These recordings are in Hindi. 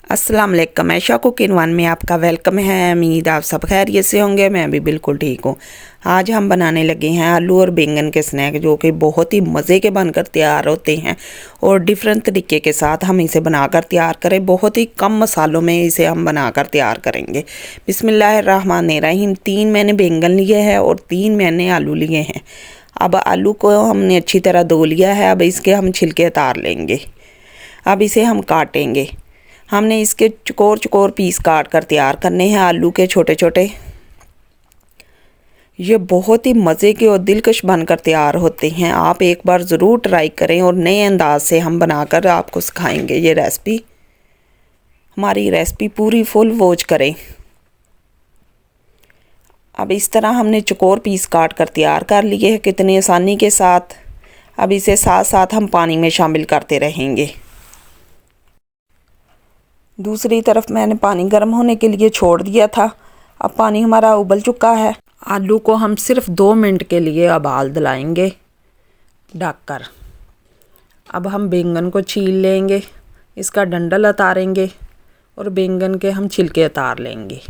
अस्सलाम वालेकुम। ऐशा कुकिंग वन में आपका वेलकम है। उम्मीद आप सब खैरियत से होंगे। मैं भी बिल्कुल ठीक हूँ। आज हम बनाने लगे हैं आलू और बैंगन के स्नैक, जो कि बहुत ही मज़े के बनकर तैयार होते हैं और डिफरेंट तरीके के साथ हम इसे बनाकर तैयार करें। बहुत ही कम मसालों में इसे हम बनाकर तैयार करेंगे। बिस्मिल्लाहिर्रहमानिर्रहीम। 3 मैंने बैंगन लिए हैं और 3 मैंने आलू लिए हैं। अब आलू को हमने अच्छी तरह धो लिया है। अब इसके हम छिलके उतार लेंगे। अब इसे हम काटेंगे। हमने इसके चौकोर चौकोर पीस काट कर तैयार करने हैं आलू के छोटे छोटे। ये बहुत ही मज़े के और दिलकश बनकर तैयार होते हैं। आप एक बार ज़रूर ट्राई करें और नए अंदाज से हम बनाकर आपको सिखाएंगे ये रेसिपी। हमारी रेसिपी पूरी फुल वॉच करें। अब इस तरह हमने चौकोर पीस काट कर तैयार कर लिए हैं कितनी आसानी के साथ। अब इसे साथ साथ हम पानी में शामिल करते रहेंगे। दूसरी तरफ मैंने पानी गर्म होने के लिए छोड़ दिया था। अब पानी हमारा उबल चुका है। आलू को हम सिर्फ 2 मिनट के लिए उबाल दिलाएंगे ढककर। अब हम बैंगन को छील लेंगे, इसका डंठल उतारेंगे और बैंगन के हम छिलके उतार लेंगे।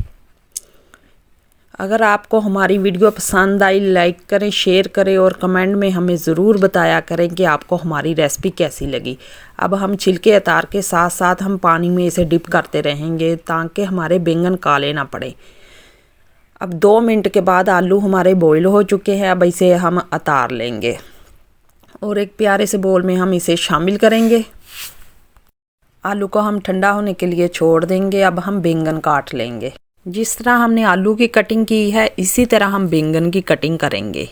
अगर आपको हमारी वीडियो पसंद आई, लाइक करें, शेयर करें और कमेंट में हमें ज़रूर बताया करें कि आपको हमारी रेसिपी कैसी लगी। अब हम छिलके उतार के साथ साथ हम पानी में इसे डिप करते रहेंगे ताकि हमारे बैंगन काले ना पड़े। अब 2 मिनट के बाद आलू हमारे बॉईल हो चुके हैं। अब इसे हम उतार लेंगे और एक प्यारे से बोल में हम इसे शामिल करेंगे। आलू को हम ठंडा होने के लिए छोड़ देंगे। अब हम बैंगन काट लेंगे। जिस तरह हमने आलू की कटिंग की है इसी तरह हम बैंगन की कटिंग करेंगे।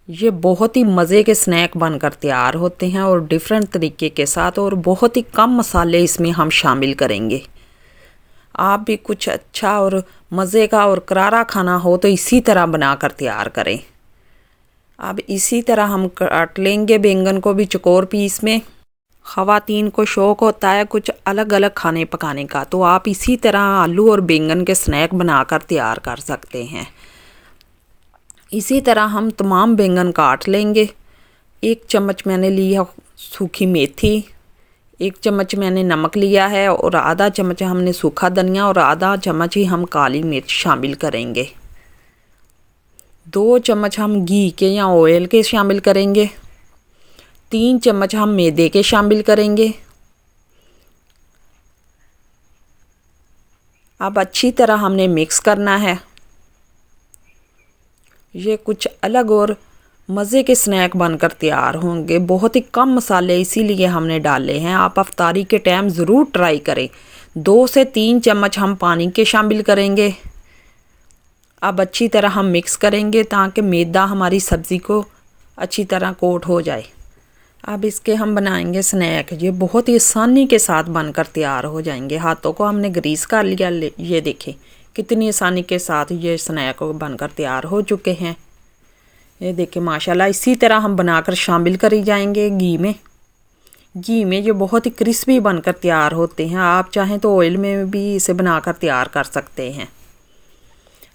ये बहुत ही मज़े के स्नैक बनकर तैयार होते हैं और डिफरेंट तरीके के साथ, और बहुत ही कम मसाले इसमें हम शामिल करेंगे। आप भी कुछ अच्छा और मज़े का और करारा खाना हो तो इसी तरह बनाकर तैयार करें। अब इसी तरह हम काट लेंगे बैंगन को भी चौकोर पीस में। ख़वातीन को शौक़ होता है कुछ अलग अलग खाने पकाने का, तो आप इसी तरह आलू और बैंगन के स्नैक बनाकर तैयार कर सकते हैं। इसी तरह हम तमाम बैंगन काट लेंगे। 1 चम्मच मैंने लिया सूखी मेथी, 1 चम्मच मैंने नमक लिया है और आधा चम्मच हमने सूखा धनिया और आधा चम्मच ही हम काली मिर्च शामिल करेंगे। 2 चम्मच हम घी के या ऑयल के शामिल करेंगे। 3 चम्मच हम मैदे के शामिल करेंगे। अब अच्छी तरह हमने मिक्स करना है। ये कुछ अलग और मज़े के स्नैक बनकर तैयार होंगे। बहुत ही कम मसाले इसीलिए हमने डाले हैं। आप अफ्तारी के टाइम ज़रूर ट्राई करें। 2 से 3 चम्मच हम पानी के शामिल करेंगे। अब अच्छी तरह हम मिक्स करेंगे ताकि मैदा हमारी सब्ज़ी को अच्छी तरह कोट हो जाए। अब इसके हम बनाएंगे स्नैक। ये बहुत ही आसानी के साथ बनकर तैयार हो जाएंगे। हाथों को हमने ग्रीस कर लिया। ये देखें कितनी आसानी के साथ ये स्नैक बनकर तैयार हो चुके हैं। ये देखें माशाल्लाह। इसी तरह हम बनाकर शामिल करी जाएंगे घी में। घी में ये बहुत ही क्रिस्पी बनकर तैयार होते हैं। आप चाहें तो ऑयल में भी इसे बनाकर तैयार कर सकते हैं।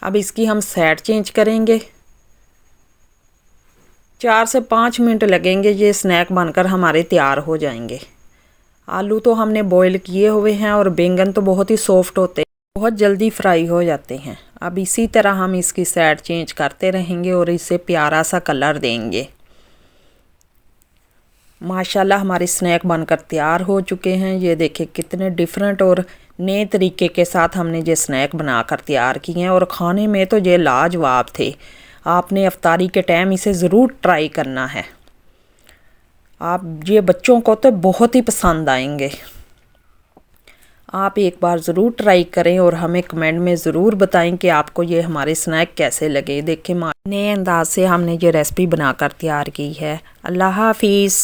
अब इसकी हम साइड चेंज करेंगे। 4 से 5 मिनट लगेंगे। ये स्नैक बनकर हमारे तैयार हो जाएंगे। आलू तो हमने बॉईल किए हुए हैं और बैंगन तो बहुत ही सॉफ्ट होते हैं, बहुत जल्दी फ्राई हो जाते हैं। अब इसी तरह हम इसकी साइड चेंज करते रहेंगे और इसे प्यारा सा कलर देंगे। माशाल्लाह हमारे स्नैक बनकर तैयार हो चुके हैं। ये देखें कितने डिफरेंट और नए तरीके के साथ हमने ये स्नैक बनाकर तैयार किए हैं और खाने में तो ये लाजवाब थे। आपने अफ्तारी के टाइम इसे ज़रूर ट्राई करना है। आप ये बच्चों को तो बहुत ही पसंद आएंगे। आप एक बार ज़रूर ट्राई करें और हमें कमेंट में ज़रूर बताएं कि आपको ये हमारे स्नैक कैसे लगे। देखें नए अंदाज से हमने ये रेसिपी बनाकर तैयार की है। अल्लाह हाफिज़।